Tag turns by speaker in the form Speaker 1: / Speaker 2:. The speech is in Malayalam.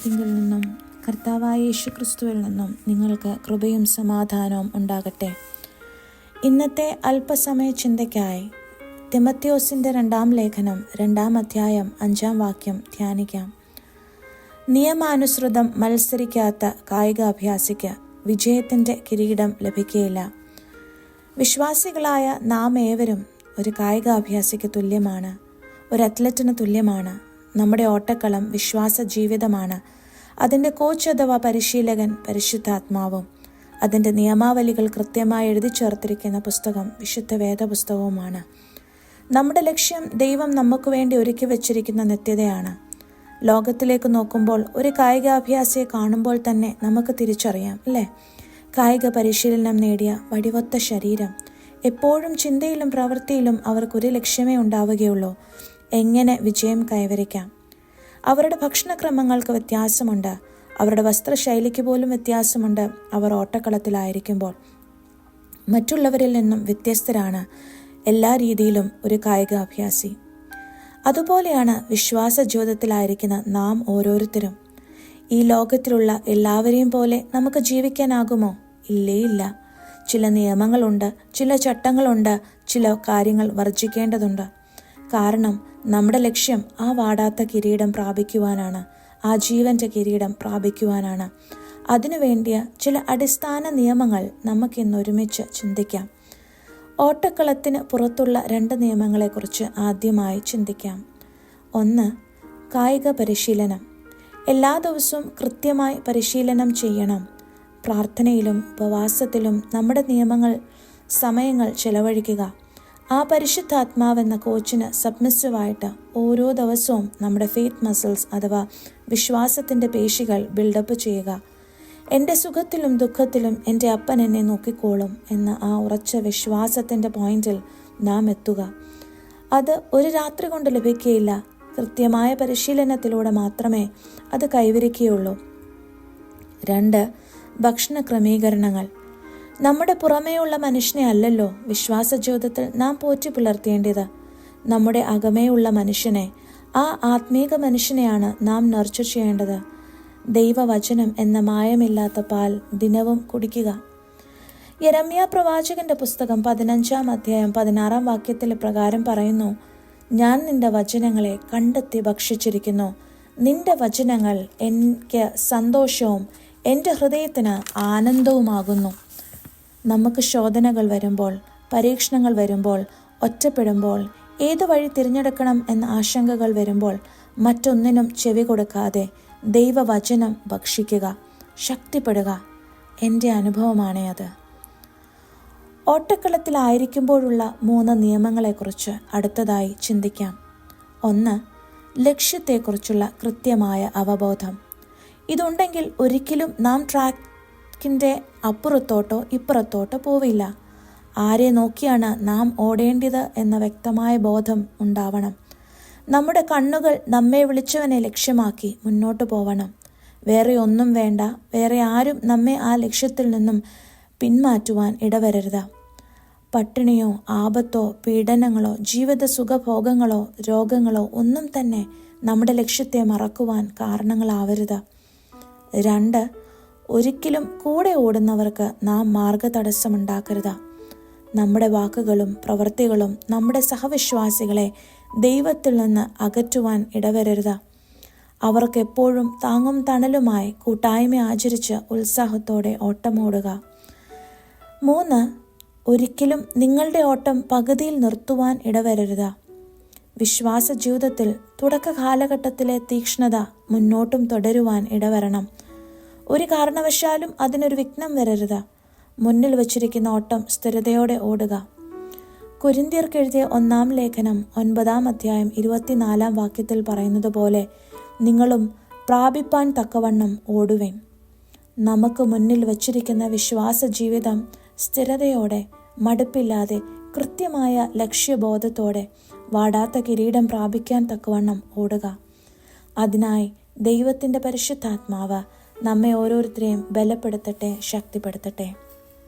Speaker 1: ിൽ നിന്നും കർത്താവായ യേശുക്രിസ്തുവിൽ നിന്നും നിങ്ങൾക്ക് കൃപയും സമാധാനവും ഉണ്ടാകട്ടെ. ഇന്നത്തെ അല്പസമയ ചിന്തയ്ക്കായി തിമോഥെയോസിന്റെ 2 ലേഖനം 2 അധ്യായം 5 വാക്യം ധ്യാനിക്കാം. നിയമാനുസൃതം മത്സരിക്കാത്ത കായികാഭ്യാസിക്ക് വിജയത്തിന്റെ കിരീടം ലഭിക്കുകയില്ല. വിശ്വാസികളായ നാം ഏവരും ഒരു കായികാഭ്യാസിക്ക് തുല്യമാണ്, ഒരു അത്ലറ്റിന് തുല്യമാണ്. നമ്മുടെ ഓട്ടക്കളം വിശ്വാസ ജീവിതമാണ്. അതിൻ്റെ കോച്ച് അഥവാ പരിശീലകൻ പരിശുദ്ധാത്മാവും അതിൻ്റെ നിയമാവലികൾ കൃത്യമായി എഴുതി ചേർത്തിരിക്കുന്ന പുസ്തകം വിശുദ്ധ വേദപുസ്തകവുമാണ്. നമ്മുടെ ലക്ഷ്യം ദൈവം നമുക്ക് വേണ്ടി ഒരുക്കി വച്ചിരിക്കുന്ന നിത്യതയാണ്. ലോകത്തിലേക്ക് നോക്കുമ്പോൾ ഒരു കായികാഭ്യാസിയെ കാണുമ്പോൾ തന്നെ നമുക്ക് തിരിച്ചറിയാം, അല്ലേ? കായിക പരിശീലനം നേടിയ വടിവൊത്ത ശരീരം, എപ്പോഴും ചിന്തയിലും പ്രവൃത്തിയിലും അവർക്കൊരു ലക്ഷ്യമേ ഉണ്ടാവുകയുള്ളൂ: എങ്ങനെ വിജയം കൈവരിക്കാം. അവരുടെ ഭക്ഷണക്രമങ്ങൾക്ക് വ്യത്യാസമുണ്ട്, അവരുടെ വസ്ത്രശൈലിക്ക് പോലും വ്യത്യാസമുണ്ട്. അവർ ഓട്ടക്കളത്തിലായിരിക്കുമ്പോൾ മറ്റുള്ളവരിൽ നിന്നും വ്യത്യസ്തരാണ് എല്ലാ രീതിയിലും ഒരു കായികാഭ്യാസി. അതുപോലെയാണ് വിശ്വാസ ജീവിതത്തിലായിരിക്കുന്ന നാം ഓരോരുത്തരും. ഈ ലോകത്തിലുള്ള എല്ലാവരെയും പോലെ നമുക്ക് ജീവിക്കാനാകുമോ? ഇല്ലേ ഇല്ല. ചില നിയമങ്ങളുണ്ട്, ചില ചട്ടങ്ങളുണ്ട്, ചില കാര്യങ്ങൾ വർജിക്കേണ്ടതുണ്ട്. കാരണം നമ്മുടെ ലക്ഷ്യം ആ വാടാത്ത കിരീടം പ്രാപിക്കുവാനാണ്, ആ ജീവന്റെ കിരീടം പ്രാപിക്കുവാനാണ്. അതിനു വേണ്ടിയ ചില അടിസ്ഥാന നിയമങ്ങൾ നമുക്കിന്ന് ഒരുമിച്ച് ചിന്തിക്കാം. ഓട്ടക്കളത്തിന് പുറത്തുള്ള 2 നിയമങ്ങളെക്കുറിച്ച് ആദ്യമായി ചിന്തിക്കാം. 1. കായിക പരിശീലനം. എല്ലാ ദിവസവും കൃത്യമായി പരിശീലനം ചെയ്യണം. പ്രാർത്ഥനയിലും ഉപവാസത്തിലും നമ്മുടെ സമയങ്ങൾ ചെലവഴിക്കുക. ആ പരിശുദ്ധാത്മാവെന്ന കോച്ചിന് സബ്മിസീവായിട്ട് ഓരോ ദിവസവും നമ്മുടെ ഫെയ്ത്ത് മസിൽസ് അഥവാ വിശ്വാസത്തിൻ്റെ പേശികൾ ബിൽഡപ്പ് ചെയ്യുക. എൻ്റെ സുഖത്തിലും ദുഃഖത്തിലും എൻ്റെ അപ്പൻ എന്നെ നോക്കിക്കോളും എന്ന ആ ഉറച്ച വിശ്വാസത്തിൻ്റെ പോയിന്റിൽ നാം എത്തുക. അത് ഒരു രാത്രി കൊണ്ട് ലഭിക്കുകയില്ല. കൃത്യമായ പരിശീലനത്തിലൂടെ മാത്രമേ അത് കൈവരിക്കുകയുള്ളൂ. 2. ഭക്ഷണ ക്രമീകരണങ്ങൾ. നമ്മുടെ പുറമേയുള്ള മനുഷ്യനെ അല്ലല്ലോ വിശ്വാസ ജീവിതത്തിൽ നാം പോറ്റി പുലർത്തേണ്ടത്. നമ്മുടെ അകമേയുള്ള മനുഷ്യനെ, ആ ആത്മീക മനുഷ്യനെയാണ് നാം നർച്ചർ ചെയ്യേണ്ടത്. ദൈവവചനം എന്ന മായമില്ലാത്ത പാൽ ദിനവും കുടിക്കുക. യെരമ്യാ പ്രവാചകന്റെ പുസ്തകം 15 അധ്യായം 16 വാക്യത്തിൽ പ്രകാരം പറയുന്നു: ഞാൻ നിന്റെ വചനങ്ങളെ കണ്ടെത്തി ഭക്ഷിച്ചിരിക്കുന്നു. നിന്റെ വചനങ്ങൾ എനിക്ക് സന്തോഷവും എൻ്റെ ഹൃദയത്തിന് ആനന്ദവുമാകുന്നു. നമുക്ക് ശോധനകൾ വരുമ്പോൾ, പരീക്ഷണങ്ങൾ വരുമ്പോൾ, ഒറ്റപ്പെടുമ്പോൾ, ഏത് വഴി തിരഞ്ഞെടുക്കണം എന്ന ആശങ്കകൾ വരുമ്പോൾ മറ്റൊന്നിനും ചെവി കൊടുക്കാതെ ദൈവവചനം ഭക്ഷിക്കുക, ശക്തിപ്പെടുക. എൻ്റെ അനുഭവമാണേ അത്. ഓട്ടക്കളത്തിലായിരിക്കുമ്പോഴുള്ള 3 നിയമങ്ങളെക്കുറിച്ച് അടുത്തതായി ചിന്തിക്കാം. 1. ലക്ഷ്യത്തെക്കുറിച്ചുള്ള കൃത്യമായ അവബോധം. ഇതുണ്ടെങ്കിൽ ഒരിക്കലും നാം ട്രാക്കിൻ്റെ അപ്പുറത്തോട്ടോ ഇപ്പുറത്തോട്ടോ പോവില്ല. ആരെ നോക്കിയാണ് നാം ഓടേണ്ടത് എന്ന വ്യക്തമായ ബോധം ഉണ്ടാവണം. നമ്മുടെ കണ്ണുകൾ നമ്മെ വിളിച്ചവനെ ലക്ഷ്യമാക്കി മുന്നോട്ട് പോവണം. വേറെ ഒന്നും വേണ്ട, വേറെ ആരും നമ്മെ ആ ലക്ഷ്യത്തിൽ നിന്നും പിന്മാറ്റുവാൻ ഇടവരരുത്. പട്ടിണിയോ ആപത്തോ പീഡനങ്ങളോ ജീവിത സുഖഭോഗങ്ങളോ രോഗങ്ങളോ ഒന്നും തന്നെ നമ്മുടെ ലക്ഷ്യത്തെ മറക്കുവാൻ കാരണങ്ങളാവരുത്. 2. ഒരിക്കലും കൂടെ ഓടുന്നവർക്ക് നാം മാർഗതടസ്സമുണ്ടാക്കരുത്. നമ്മുടെ വാക്കുകളും പ്രവൃത്തികളും നമ്മുടെ സഹവിശ്വാസികളെ ദൈവത്തിൽ നിന്ന് അകറ്റുവാൻ ഇടവരരുത്. അവർക്ക് എപ്പോഴും താങ്ങും തണലുമായി കൂട്ടായ്മ ആചരിച്ച് ഉത്സാഹത്തോടെ ഓട്ടമോടുക. 3. ഒരിക്കലും നിങ്ങളുടെ ഓട്ടം പകുതിയിൽ നിർത്തുവാൻ ഇടവരരുത്. വിശ്വാസ ജീവിതത്തിൽ തുടക്ക കാലഘട്ടത്തിലെ തീക്ഷ്ണത മുന്നോട്ടും തുടരുവാൻ ഇടവരണം. ഒരു കാരണവശാലും അതിനൊരു വിഘ്നം വരരുത്. മുന്നിൽ വച്ചിരിക്കുന്ന ഓട്ടം സ്ഥിരതയോടെ ഓടുക. കൊരിന്ത്യർക്ക് എഴുതിയ 1 ലേഖനം 9 അധ്യായം 24 വാക്യത്തിൽ പറയുന്നത് പോലെ നിങ്ങളും പ്രാപിപ്പാൻ തക്കവണ്ണം ഓടുവേൻ. നമുക്ക് മുന്നിൽ വച്ചിരിക്കുന്ന വിശ്വാസ ജീവിതം സ്ഥിരതയോടെ, മടുപ്പില്ലാതെ, കൃത്യമായ ലക്ഷ്യബോധത്തോടെ വാടാത്ത കിരീടം പ്രാപിക്കാൻ തക്കവണ്ണം ഓടുക. അതിനായി ദൈവത്തിൻ്റെ പരിശുദ്ധാത്മാവ് നമ്മെ ഓരോരുത്തരെയും ബലപ്പെടുത്തട്ടെ, ശക്തിപ്പെടുത്തട്ടെ.